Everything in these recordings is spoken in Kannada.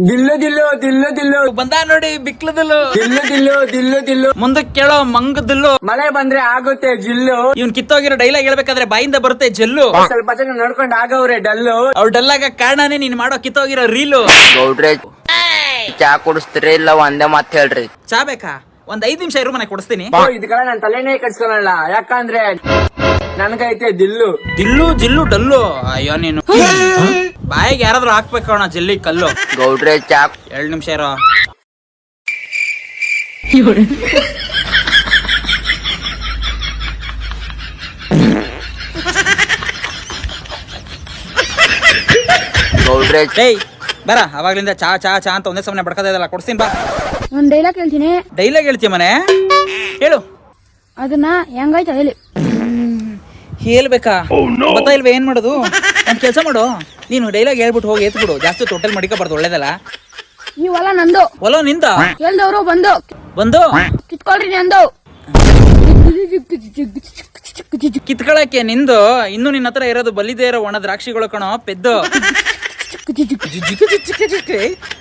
ದಿಲ್ಲು ದಿಲ್ಲು ದಿಲ್ಲು ದಿಲ್ಲು ಬಂದ ನೋಡಿ ಬಿಕ್ಲದಿಲ್ಲು ದಿಲ್ಲು ದಿಲ್ಲು ದಿಲ್ಲು ದಿಲ್ಲು ಮುಂದಕ್ಕೆ ಕೇಳೋ ಮಂಗದಿಲ್ಲು. ಮಳೆ ಬಂದ್ರೆ ಆಗುತ್ತೆ ಜಿಲ್ಲು. ಇವ್ನ್ ಕಿತ್ತೋಗಿರೋ ಡೈಲಾಗ್ ಹೇಳ್ಬೇಕಾದ್ರೆ ಬಾಯಿಂದ ಬರುತ್ತೆ ಜಲ್ಲು. ಸ್ವಲ್ಪ ಜನ ನಡ್ಕೊಂಡ್ ಆಗವ್ರೆ ಡಲ್ಲು. ಅವ್ರು ಡಲ್ಲಾಗ ಕಾರಣನೇ ನೀನ್ ಮಾಡೋ ಕಿತ್ತೋಗಿರೋ ರೀಲು. ಗೌಡ್ರೆ ಚಾ ಕುಡಿಸ್ತೀರಿ ಇಲ್ಲ ಒಂದೇ ಮಾತ್ ಹೇಳ್ರಿ. ಚಾ ಬೇಕಾ? ಒಂದ್ 5 ನಿಮಿಷ ಇರು, ಮನೆ ಕೊಡಿಸ್ತೀನಿ. ಇದಕ್ಕೆಲ್ಲ ನಾನ್ ತಲೆನೇ ಕಟ್ಸ್ಕೊಳಲ್ಲ, ಯಾಕಂದ್ರೆ ನನ್ಗೈತೆ ದಿಲ್ಲು. ದಿಲ್ಲು ಜಿಲ್ಲು ಡಲ್ಲು. ಅಯ್ಯೋ ನೀನು ಬಾಯಿಗೆ ಯಾರಾದ್ರೂ ಹಾಕ್ಬೇಕಣ್ಣ ಜಲ್ಲಿ ಕಲ್ಲು. ಗೌಡ್ರೆ ಚಾ 2 ನಿಮಿಷ ಇರೋ. ಗೌಡ್ರೆ ಏಯ್ ಬರ, ಅವಾಗ್ಲಿಂದ ಚಾ ಚಾ ಚಾ ಅಂತ ಒಂದೇ ಸಮನೆ ಬಡ್ಕದ ಇದಲ್ಲ, ಕೊಡ್ತೀನಿ ಬಾ. ಒಂದ್ ಡೈಲಾಗ್ ಹೇಳ್ತೀನಿ, ಡೈಲಾಗ್ ಹೇಳ್ತೀಯ ಮನೆ? ಹೇಳು. ಅದನ್ನ ಹೆಂಗಾಯ್ತು ಹೇಳಿ. ಹೇಳ್ಬೇಕಾ? ಗೊತ್ತಾ ಇಲ್ವೇ ಏನ್ ಮಾಡೋದು? ಒಂದ್ ಕೆಲ್ಸ ಮಾಡು, ನೀನು ಡೈಲಾಗ್ ಹೇಳ್ಬಿಟ್ಟು ಹೋಗಿ ಎತ್ಬಿಡು. ಜಾಸ್ತಿ ಟೋಟಲ್ ಮಡಿಕಬಾರ್ದು, ಒಳ್ಳೇದಲ್ಲ. ಈ ಹೊಲ ನಂದು, ಹೊಲ ನಿಂದ ಕೇಳ್ದವ್ರು ಬಂದು ಬಂದು ಕಿತ್ಕೊಳ್ರಿ ನಂದು. ಕಿತ್ಕೊಳಕ್ಕೆ ನಿಂದು. ಇನ್ನು ನಿನ್ನ ಹತ್ರ ಇರೋದು ಬಲ್ಲಿದೇ ಇರೋ ಒಣ ದ್ರಾಕ್ಷಿಗಳು ಕಣೋ ಪೆದ್ದು.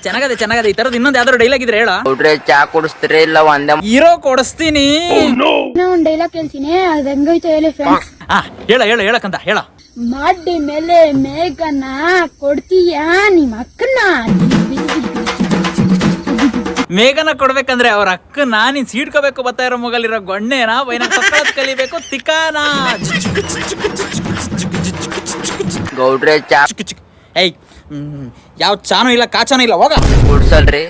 ಚೆನ್ನಾಗದೆ ಚೆನ್ನಾಗದೆ. ಈ ತರದ್ ಇನ್ನೊಂದ್ ಯಾವ್ದಾದ್ರು ಡೈಲಾಗ್ ಇದ್ರೆ ಹೇಳ. ಗೌಡ್ರೆ ಚಾ ಕುಡಿಸ್ತೀರಿ ಇಲ್ಲ ಒಂದೇ ಇರೋ ಕೊಡಿಸ್ತೀನಿ. ಒಂದ್ ಡೈಲಾಗ್ ಹೇಳ್ತೀನಿ, ಅದ್ ಹೆಂಗಾಯ್ತು ಹೇಳಿ ಫ್ರೆಂಡ್ಸ್. ಹೇಳ ಹೇಳ ಹೇಳಕ್ಕಂತ ಹೇಳ. ಮಾಡಿ ಮೇಲೆ ಮೇಘನ ಕೊಡ್ತೀಯಾ ನಿಮ್ ಅಕ್ಕನ. ಮೇಘನ ಕೊಡ್ಬೇಕಂದ್ರೆ ಅವ್ರ ಅಕ್ಕನ ನೀನ್ ಸೀಡ್ಕೋಬೇಕು. ಬರ್ತಾ ಇರೋ ಮೊಗಲಿರೋ ಗೊಣ್ಣೆನ ವೈನ ತಕ್ಕಳದ್ ಕಲಿಬೇಕು. ತಿಕಾನ ಗೌಡ್ರೆ ಚಾ ಏಯ್ ಯಾವ ಚಾನು ಇಲ್ಲ, ಕಾಚಾನು ಇಲ್ಲ, ಹೋಗ. ಕುಡ್ಸಲ್ರಿ,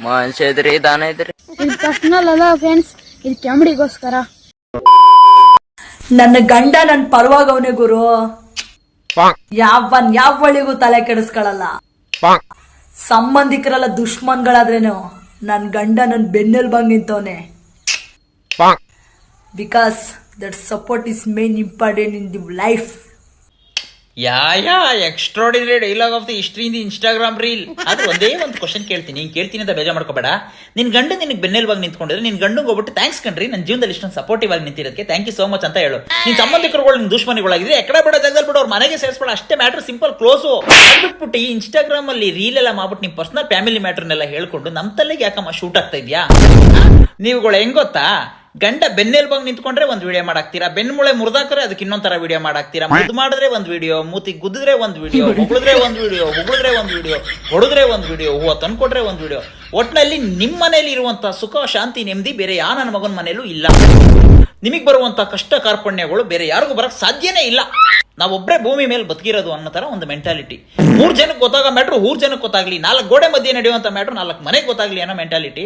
ಮನುಷ್ಯ ಇದ್ರಿ ದಾನ ಇದ್ರಿ. ಇದು ಪರ್ಸನಲ್ ಅಲ್ಲ ಫ್ರೆಂಡ್ಸ್, ಇದು ಕಾಮಿಡಿಗೋಸ್ಕರ. ನನ್ನ ಗಂಡ ನನ್ ಪರವಾಗವನೇ ಗುರು. ಯಾವ ಬಳಿಗೂ ತಲೆ ಕೆಡಿಸ್ಕೊಳಲ್ಲ. ಸಂಬಂಧಿಕರೆಲ್ಲ ದುಶ್ಮನ್ಗಳಾದ್ರೇನು ನನ್ ಗಂಡ ನನ್ ಬೆನ್ನೆಲ್ ಬಂಗ್ ನಿಂತವನೆ. Because that support is main important in the life. Yeah extraordinary dialogue of the history in the Instagram reel. ಆದ್ರೆ ಒಂದೇ ಒಂದು ಕ್ವಶನ್ ಕೇಳ್ತೀನಿ, ನೀನ್ ಕೇಳ್ತೀನಿ ಅಂತ ಬೇಜಾರ್ ಮಾಡ್ಕೋಬೇಡ. ನಿನ್ ಗಂಡ ನಿನಗೆ ಬೆನ್ನೆಲ್ಬಾಗಿ ನಿಂತ್ಕೊಂಡಿದ್ರೆ ನಿನ್ ಗಂಡಂಗೆ ಹೋಗ್ಬಿಟ್ಟು ಥ್ಯಾಂಕ್ಸ್ ಕಣ್ರಿ, ನನ್ನ ಜೀವನದಲ್ಲಿ ಇಷ್ಟೊಂದು ಸಪೋರ್ಟಿವ್ ಆಗಿ ನಿಂತಿರೋದಕ್ಕೆ ಥ್ಯಾಂಕ್ ಯು ಸೋ ಮಚ್ ಅಂತ ಹೇಳು. ನಿನ್ ಸಂಬಂಧಿಕರುಗಳು ನಿನ್ ದುಶ್ಮನಿಗಳಾಗಿದ್ರೆ ಎಕಡೆ ಬೇಡ ಜಾಗದಲ್ಲಿ ಬಿಡು, ಅವ್ರ ಮನೆಗೆ ಸೇರಿಸ್ಬೇಡ, ಅಷ್ಟೇ ಮ್ಯಾಟ್ರ್, ಸಿಂಪಲ್ ಕ್ಲೋಸು. ಬಿಟ್ಬಿಟ್ಟು ಈ ಇನ್ಸ್ಟಾಗ್ರಾಮ್ ಅಲ್ಲಿ ರೀಲ್ ಎಲ್ಲ ಮಾಡ್ಬಿಟ್ಟು ನಿಮ್ ಪರ್ಸನಲ್ ಫ್ಯಾಮಿಲಿ ಮ್ಯಾಟ್ರನ್ನೆಲ್ಲ ಹೇಳ್ಕೊಂಡು ನಮ್ ತಲೆಗೆ ಯಾಕಮ್ಮ ಶೂಟ್ ಆಗ್ತಾ ಇದ್ಯಾ? ನೀವುಗಳು ಹೆಂಗ್ ಗೊತ್ತಾ, ಗಂಡ ಬೆನ್ನೆಲ್ಬಾಗ್ ನಿಂತ್ಕೊಂಡ್ರೆ ಒಂದ್ ವಿಡಿಯೋ ಮಾಡಾಕ್ತೀರಾ, ಬೆನ್ಮೂಳೆ ಮುರಿದಾಕ್ರೆ ಅದಕ್ಕೆ ಇನ್ನೊಂದ್ ತರ ವಿಡಿಯೋ ಮಾಡಾಕ್ತೀರಾ, ಮುದ್ದು ಮಾಡಿದ್ರೆ ಒಂದ್ ವಿಡಿಯೋ, ಮೂತಿ ಗುದ್ದಿದ್ರೆ ಒಂದ್ ವಿಡಿಯೋ, ಹೊಗಳಿದ್ರೆ ಒಂದ್ ವಿಡಿಯೋ, ಹೊಗಳಿದ್ರೆ ಒಂದ್ ವಿಡಿಯೋ, ಹೊಡೆದ್ರೆ ಒಂದ್ ವಿಡಿಯೋ, ಹೂವ ತಂದ್ಕೊಟ್ರೆ ಒಂದ್ ವಿಡಿಯೋ. ಒಟ್ನಲ್ಲಿ ನಿಮ್ ಮನೇಲಿ ಇರುವಂತ ಸುಖ ಶಾಂತಿ ನೆಮ್ಮದಿ ಬೇರೆ ಯಾವ ನನ್ನ ಮಗನ ಮನೇಲೂ ಇಲ್ಲ. ನಿಮಗ್ ಬರುವಂತ ಕಷ್ಟ ಕಾರ್ಪಣ್ಯಗಳು ಬೇರೆ ಯಾರಿಗೂ ಬರಕ್ ಸಾಧ್ಯನೇ ಇಲ್ಲ. ನಾವೊಬ್ಬರೇ ಭೂಮಿ ಮೇಲೆ ಬದುಕಿರೋದು ಅನ್ನೋ ತರ ಒಂದು ಮೆಂಟಾಲಿಟಿ. 3 ಜನಕ್ಕೆ ಗೊತ್ತಾಗೋ ಮ್ಯಾಟ್ರು 4 ಜನಕ್ಕೆ ಗೊತ್ತಾಗ್ಲಿ, 4 ಗೋಡೆ ಮಧ್ಯೆ ನಡೆಯುವಂತ ಮ್ಯಾಟ್ರು 4 ಮನೆಗೆ ಗೊತ್ತಾಗ್ಲಿ ಅನ್ನೋ ಮೆಂಟಾಲಿಟಿ.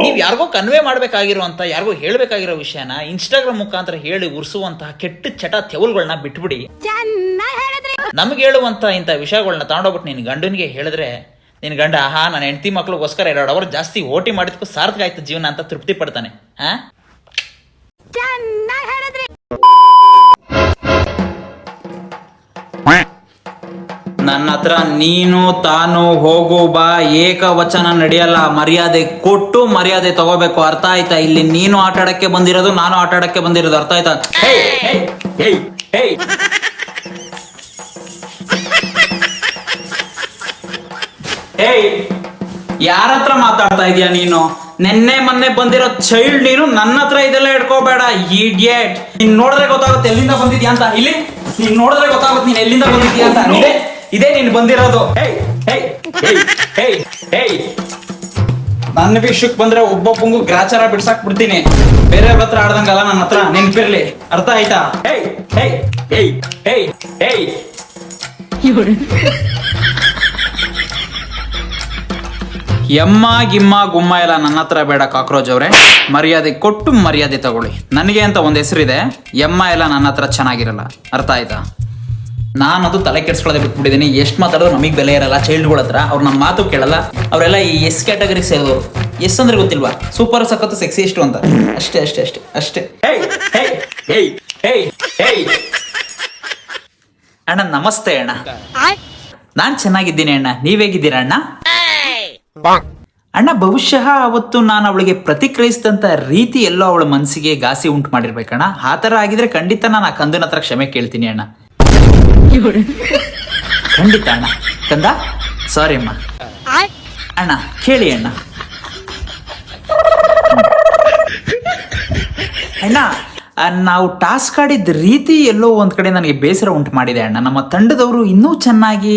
ನೀವು ಯಾರಿಗೋ ಕನ್ವೆ ಮಾಡ್ಬೇಕಾಗಿರುವಂತ, ಯಾರಿಗೋ ಹೇಳ್ಬೇಕಾಗಿರೋ ವಿಷಯನ ಇನ್ಸ್ಟಾಗ್ರಾಮ್ ಮುಖಾಂತರ ಹೇಳಿ ಉರ್ಸುವಂತಹ ಕೆಟ್ಟ ಚಟ ತೆವಲ್ಗಳನ್ನ ಬಿಟ್ಬಿಡಿ. ನಮ್ಗೆ ಹೇಳುವಂತ ಇಂಥ ವಿಷಯಗಳನ್ನ ತಗೊಂಡೋಗ್ಬಿಟ್ಟು ನಿನ್ ಗಂಡನಿಗೆ ಹೇಳಿದ್ರೆ ನಿನ್ ಗಂಡ ಆಹಾ ನನ್ನ ಹೆಂಡತಿ ಮಕ್ಳಿಗೋಸ್ಕರ 2 ಅವರ್ ಜಾಸ್ತಿ ಓಟಿ ಮಾಡಿದ್ಕೂ ಸಾರ್ಥಕ ಆಯ್ತು ಜೀವನ ಅಂತ ತೃಪ್ತಿ ಪಡ್ತಾನೆ. ನನ್ನ ಹತ್ರ ನೀನು ತಾನು ಹೋಗು ಬಾ ಏಕವಚನ ನಡೆಯಲ್ಲ. ಮರ್ಯಾದೆ ಕೊಟ್ಟು ಮರ್ಯಾದೆ ತಗೋಬೇಕು, ಅರ್ಥ ಆಯ್ತಾ? ಇಲ್ಲಿ ನೀನು ಆಟ ಆಡಕ್ಕೆ ಬಂದಿರೋದು, ನಾನು ಆಟ ಆಡಕ್ಕೆ ಬಂದಿರೋದು, ಅರ್ಥ ಆಯ್ತಾ? ಯಾರ ಹತ್ರ ಮಾತಾಡ್ತಾ ಇದೀಯ ನೀನು? ನೆನ್ನೆ ಮೊನ್ನೆ ಬಂದಿರೋ ಚೈಲ್ಡ್ ನೀನು, ನನ್ನ ಹತ್ರ ಇದೆಲ್ಲ ಇಟ್ಕೋಬೇಡ ಇಡಿಯಟ್. ನೀನ್ ನೋಡಿದ್ರೆ ಗೊತ್ತಾಗುತ್ತೆ ಎಲ್ಲಿಂದ ಬಂದಿದ್ಯಾ ಅಂತ. ಇಲ್ಲಿ ನೀನ್ ನೋಡಿದ್ರೆ ಗೊತ್ತಾಗುತ್ತೆ ನೀನ್ ಎಲ್ಲಿಂದ ಬಂದಿದ್ಯಾ ಅಂತ. ಇದೇ ನೀನ್ ಬಂದಿರೋದು. ನನ್ನ ವಿಷಯಕ್ಕೆ ಬಂದ್ರೆ ಒಬ್ಬೊಬ್ಬಂಗು ಗ್ರಾಚಾರ ಬಿಡ್ಸಾಕ್ ಬಿಡ್ತೀನಿ. ಬೇರೆಯವ್ರ ಹತ್ರ ಆಡ್ದಂಗಲ್ಲ, ನನ್ನ ಹತ್ರ ನೆನ್ಪಿರ್ಲಿ, ಅರ್ಥ ಆಯ್ತಾ? ಎಮ್ಮ ಗಿಮ್ಮ ಗುಮ್ಮ ಎಲ್ಲ ನನ್ನ ಹತ್ರ ಬೇಡ ಕಾಕ್ರೋಚ್ ಅವ್ರೆ. ಮರ್ಯಾದೆ ಕೊಟ್ಟು ಮರ್ಯಾದೆ ತಗೊಳ್ಳಿ. ನನಗೆ ಅಂತ ಒಂದು ಹೆಸರಿದೆ, ಎಮ್ಮ ಎಲ್ಲ ನನ್ನ ಹತ್ರ ಚೆನ್ನಾಗಿರಲ್ಲ, ಅರ್ಥ ಆಯ್ತಾ? ನಾನದು ತಲೆ ಕೆಡ್ಸ್ಕೊಳ್ಳೋದೇ ಬಿಟ್ಬಿಟ್ಟಿದ್ದೀನಿ. ಎಷ್ಟು ಮಾತಾಡೋದು ನಮಗೆ ಬೆಲೆ ಇರಲ್ಲ ಚೈಲ್ಡ್ಗಳ ಹತ್ರ. ಅವ್ರು ನಮ್ಮ ಮಾತು ಕೇಳಲ್ಲ. ಅವರೆಲ್ಲ ಈ ಎಸ್ ಕ್ಯಾಟಗರಿಗೆ ಸೇರಿದವರು. ಎಸ್ ಅಂದ್ರೆ ಗೊತ್ತಿಲ್ವಾ? ಸೂಪರ್ ಸಖತ್ತು ಸೆಕ್ಸಿ ಎಷ್ಟು ಅಂತ. ಅಷ್ಟೇ ಅಷ್ಟೇ ಅಷ್ಟೇ ಅಷ್ಟೇ. ಅಣ್ಣ ನಮಸ್ತೆ ಅಣ್ಣ. ನಾನ್ ಚೆನ್ನಾಗಿದ್ದೀನಿ ಅಣ್ಣ, ನೀವೇಗಿದ್ದೀರಾ ಅಣ್ಣ? ಅಣ್ಣ ಬಹುಶಃ ಅವತ್ತು ನಾನು ಅವಳಿಗೆ ಪ್ರತಿಕ್ರಿಯಿಸಿದಂತ ರೀತಿ ಎಲ್ಲೋ ಅವಳ ಮನಸ್ಸಿಗೆ ಘಾಸಿ ಉಂಟು ಮಾಡಿರ್ಬೇಕಣ್ಣ. ಆ ತರ ಆಗಿದ್ರೆ ಖಂಡಿತ ನಾನು ಆ ಕಂದನ ಹತ್ರ ಕ್ಷಮೆ ಕೇಳ್ತೀನಿ ಅಣ್ಣ. ಖಂಡಿತ ಅಣ್ಣ. ಕಂದ ಸಾರಿ ಅಮ್ಮ. ಅಣ್ಣ ಕೇಳಿ ಅಣ್ಣ. ಅಣ್ಣ ನಾವು ಟಾಸ್ಕ್ ಆಡಿದ ರೀತಿ ಎಲ್ಲೋ ಒಂದು ಕಡೆ ನನಗೆ ಬೇಸರ ಉಂಟು ಮಾಡಿದೆ ಅಣ್ಣ. ನಮ್ಮ ತಂಡದವರು ಇನ್ನೂ ಚೆನ್ನಾಗಿ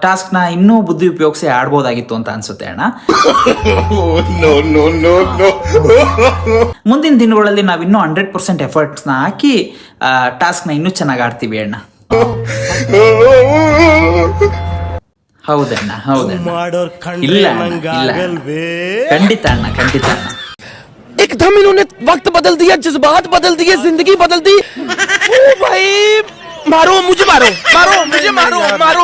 ಟಾಸ್ಕ್ನ ಇನ್ನೂ ಬುದ್ಧಿ ಉಪಯೋಗಿಸಿ ಆಡ್ಬೋದಾಗಿತ್ತು ಅಂತ ಅನ್ಸುತ್ತೆ ಅಣ್ಣ. ಮುಂದಿನ ದಿನಗಳಲ್ಲಿ ನಾವು ಇನ್ನೂ 100% ಎಫರ್ಟ್ಸ್ನ ಹಾಕಿ ಟಾಸ್ಕ್ನ ಇನ್ನೂ ಚೆನ್ನಾಗಿ ಆಡ್ತೀವಿ ಅಣ್ಣ. ಹೌದಣ್ಣ ಹೌದಣ್ಣ. ಇಲ್ಲ ಇಲ್ಲ ಖಂಡಿತ ಅಣ್ಣ ಖಂಡಿತ ಅಣ್ಣ. एकदम इन्होंने वक्त बदल दिया, जज्बात बदल दिए, जिंदगी बदल दी। ओ भाई मारो मुझे, मारो मारो मुझे, मारो मारो।